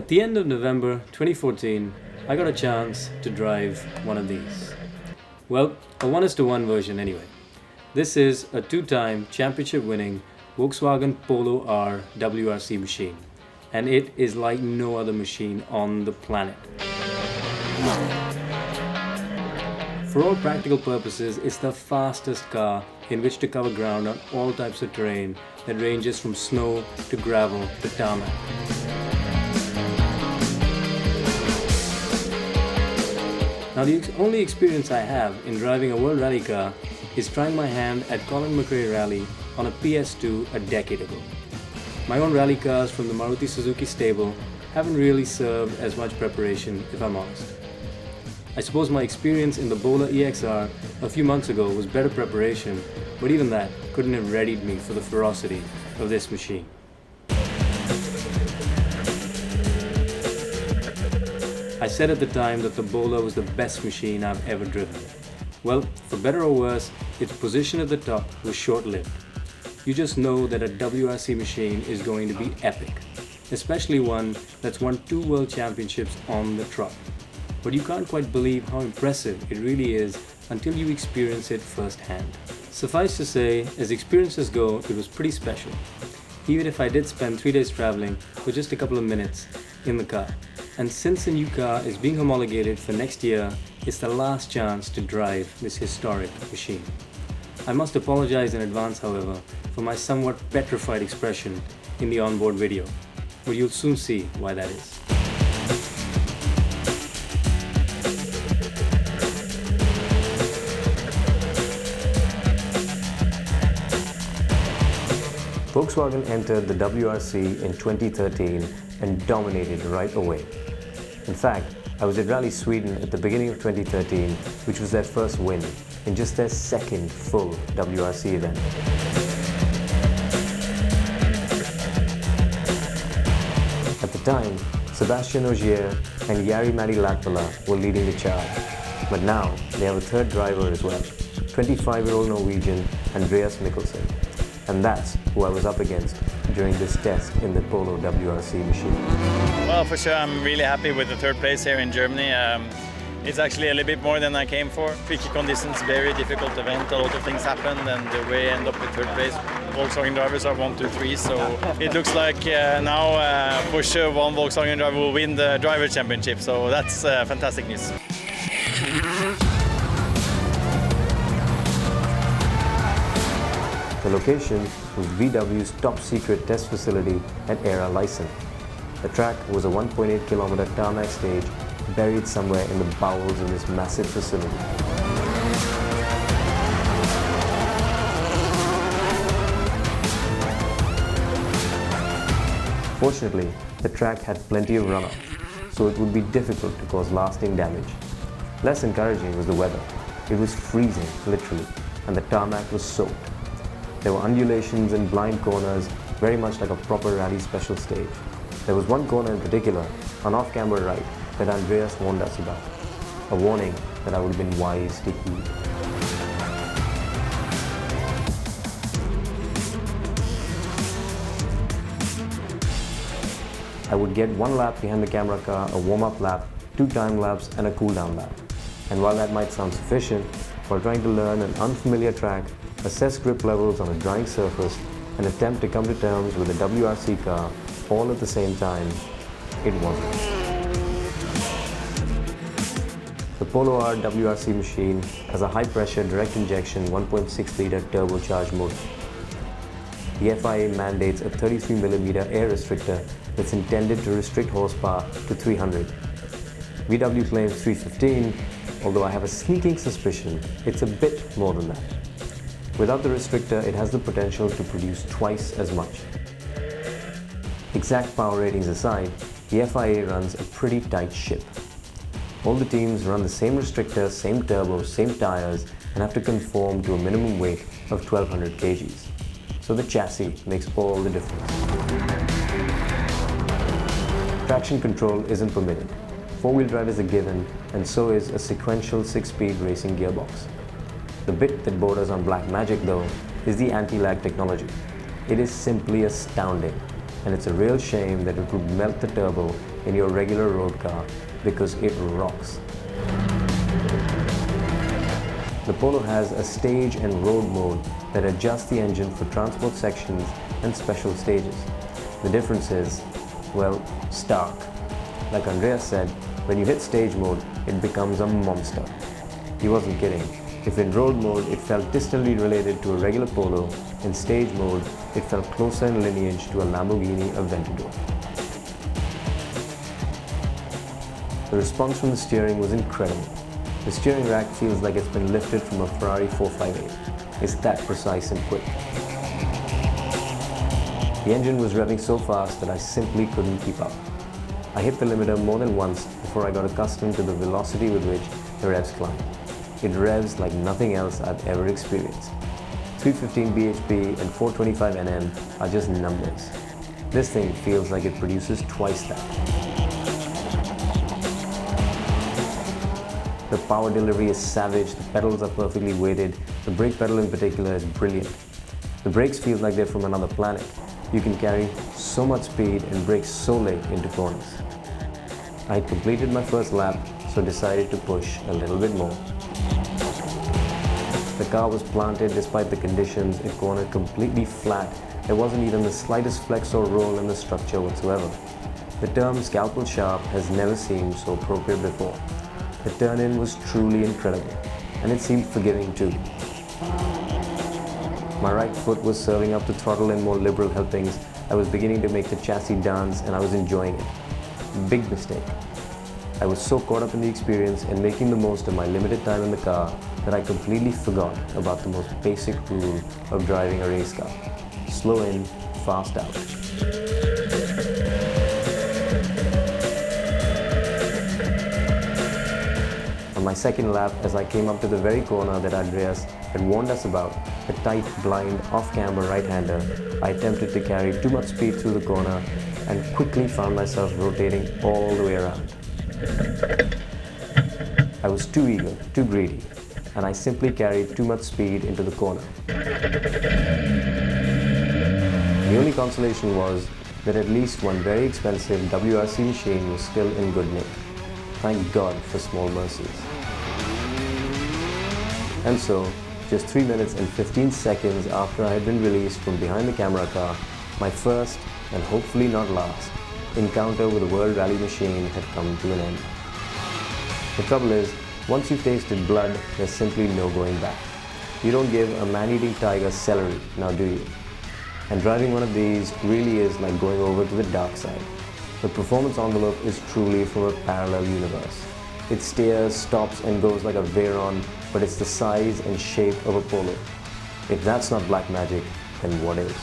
At the end of November 2014, I got a chance to drive one of these. Well, a 1:1 version anyway. This is a two-time championship-winning Volkswagen Polo WRC machine, and it is like no other machine on the planet. For all practical purposes, it's the fastest car in which to cover ground on all types of terrain that ranges from snow to gravel to tarmac. Now the only experience I have in driving a World Rally car is trying my hand at Colin McRae Rally on a PS2 a decade ago. My own rally cars from the Maruti Suzuki stable haven't really served as much preparation, if I'm honest. I suppose my experience in the Polo EXR a few months ago was better preparation, but even that couldn't have readied me for the ferocity of this machine. I said at the time that the Polo was the best machine I've ever driven. Well, for better or worse, its position at the top was short-lived. You just know that a WRC machine is going to be epic, especially one that's won 2 world championships on the trot. But you can't quite believe how impressive it really is until you experience it firsthand. Suffice to say, as experiences go, it was pretty special, even if I did spend 3 days traveling for just a couple of minutes in the car. And since the new car is being homologated for next year, it's the last chance to drive this historic machine. I must apologize in advance, however, for my somewhat petrified expression in the onboard video, but you'll soon see why that is. Volkswagen entered the WRC in 2013 and dominated right away. In fact, I was at Rally Sweden at the beginning of 2013, which was their first win in just their second full WRC event. At the time, Sebastian Ogier and Jari-Matti Latvala were leading the charge, but now they have a third driver as well, 25-year-old Norwegian Andreas Mikkelsen. And that's who I was up against during this test in the Polo WRC machine. Well, for sure, I'm really happy with the third place here in Germany. It's actually a little bit more than I came for. Tricky conditions, very difficult event, a lot of things happened, and we end up with third place. Volkswagen drivers are 1, 2, 3, so it looks like now for sure one Volkswagen driver will win the driver championship, so that's fantastic news. The location was VW's top-secret test facility at Era Lyson. The track was a 1.8-kilometer tarmac stage buried somewhere in the bowels of this massive facility. Fortunately, the track had plenty of runoff, so it would be difficult to cause lasting damage. Less encouraging was the weather. It was freezing, literally, and the tarmac was soaked. There were undulations and blind corners, very much like a proper rally special stage. There was one corner in particular, an off-camber right, that Andreas warned us about. A warning that I would have been wise to heed. I would get 1 lap behind the camera car, a warm-up lap, 2 time laps, and a cool-down lap. And while that might sound sufficient, while trying to learn an unfamiliar track, assess grip levels on a drying surface, and attempt to come to terms with a WRC car all at the same time, it wasn't. The Polo WRC machine has a high-pressure direct injection 1.6-litre turbocharged motor. The FIA mandates a 33mm air restrictor that's intended to restrict horsepower to 300. VW claims 315, although I have a sneaking suspicion it's a bit more than that. Without the restrictor, it has the potential to produce twice as much. Exact power ratings aside, the FIA runs a pretty tight ship. All the teams run the same restrictor, same turbo, same tires, and have to conform to a minimum weight of 1200 kgs. So the chassis makes all the difference. Traction control isn't permitted. 4-wheel drive is a given, and so is a sequential 6-speed racing gearbox. The bit that borders on black magic, though, is the anti-lag technology. It is simply astounding, and it's a real shame that it would melt the turbo in your regular road car because it rocks. The Polo has a stage and road mode that adjusts the engine for transport sections and special stages. The difference is, well, stark. Like Andreas said, when you hit stage mode, it becomes a monster. He wasn't kidding. If in road mode it felt distantly related to a regular Polo, in stage mode it felt closer in lineage to a Lamborghini Aventador. The response from the steering was incredible. The steering rack feels like it's been lifted from a Ferrari 458. It's that precise and quick. The engine was revving so fast that I simply couldn't keep up. I hit the limiter more than once before I got accustomed to the velocity with which the revs climb. It revs like nothing else I've ever experienced. 315 bhp and 425 Nm are just numbers. This thing feels like it produces twice that. The power delivery is savage, the pedals are perfectly weighted, the brake pedal in particular is brilliant. The brakes feel like they're from another planet. You can carry so much speed and brake so late into corners. I had completed my first lap, so decided to push a little bit more. The car was planted despite the conditions, it cornered completely flat. There wasn't even the slightest flex or roll in the structure whatsoever. The term scalpel sharp has never seemed so appropriate before. The turn-in was truly incredible, and it seemed forgiving too. My right foot was serving up the throttle in more liberal helpings. I was beginning to make the chassis dance and I was enjoying it. Big mistake. I was so caught up in the experience and making the most of my limited time in the car that I completely forgot about the most basic rule of driving a race car. Slow in, fast out. On my second lap, as I came up to the very corner that Andreas had warned us about, the tight, blind, off-camber right-hander, I attempted to carry too much speed through the corner and quickly found myself rotating all the way around. I was too eager, too greedy, and I simply carried too much speed into the corner. The only consolation was that at least one very expensive WRC machine was still in good nick. Thank God for small mercies. And so, just 3 minutes and 15 seconds after I had been released from behind the camera car, my first, and hopefully not last, encounter with a World Rally machine had come to an end. The trouble is, once you've tasted blood, there's simply no going back. You don't give a man-eating tiger celery, now do you? And driving one of these really is like going over to the dark side. The performance envelope is truly from a parallel universe. It steers, stops and goes like a Veyron, but it's the size and shape of a Polo. If that's not black magic, then what is?